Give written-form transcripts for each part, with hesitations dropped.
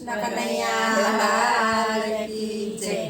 કૃષ્ણ કનૈયા લાલ કી જય।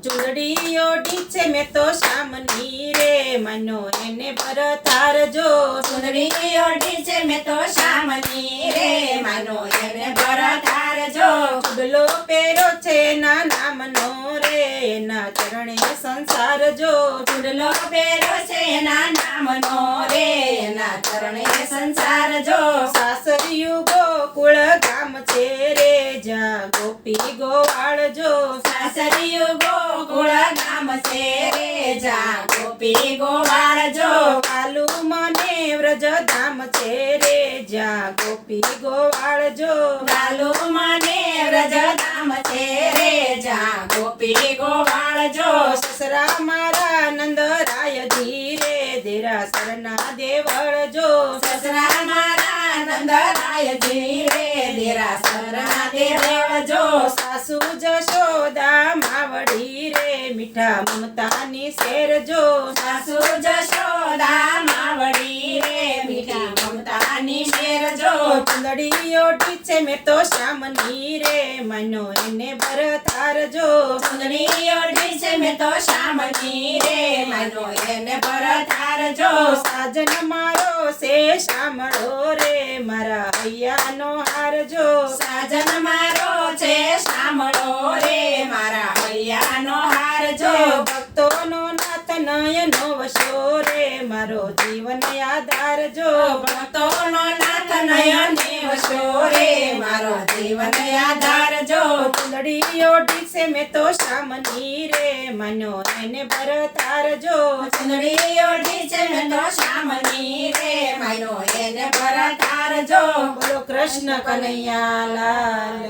ચૂંદડી ઓઢી છે મેં તો શામની રે, મનો એને ભરતારજો। ચૂંદડી ઓઢી છે મેં તો શામની રે, માનો એને ભરતારજો। ચૂડલો પહેરો છે એના નામનો રે, એના ચરણે સંસાર જો। ચૂડલો પહેરો છે એના નામનો રે, એના ચરણે સંસાર જો। સાસરિયું ગોકુળ ગામ છે રે, જ્યાં ગોપી ગોવાળ જો। સાસરિયું ગોકુળ ગામ છે રે, જ્યાં ગોપી ગોવાળ જો। કાલુ મને વ્રજ ધામ છે રે, જ્યાં ગોપી ગોવાળ જો। કાલુ મને વ્રજ ધામ છે રે, જ્યાં ગોપી ગોવાળ જો। સસરા મારા નંદરાય ધીરે, દેરાસરના દેવળ જો। સસરા મારા નંદરાયજી રે, દેરાસરના દેવળ જો। સાસુ જશોદા માવડી રે, મીઠા મમતાની શેર જો। સાસુ જશોદા માવડી રે, મીઠી મમતાની શેર જો। ચૂંદડી ઓઢી છે મેં તો શામની રે, મનો એને ભરતાર જો। ચૂંદડી ઓઢી છે મેં તો શામની રે, માનો એને ભરતાર જો। સાજન મારો છે શામળો રે, મારા હૈયાનો હાર જો। સાજન મારો છે શામળો રે, મારા હૈયાનો હાર જો। ભક્તોનો નાથ નયનો વશો રે, મારો જીવન આધાર જો। ભક્તોનો નાથ નયને વશો રે, મારો જીવન આધાર જો। ચૂંદડી ઓઢી છે મેં તો શામની રે, મનો એને ભરતાર જો। ચૂંદડી ઓઢી છે મેં તો શામની રે, માનો એને ભરતાર જો। બોલો કૃષ્ણ કનૈયા લાલ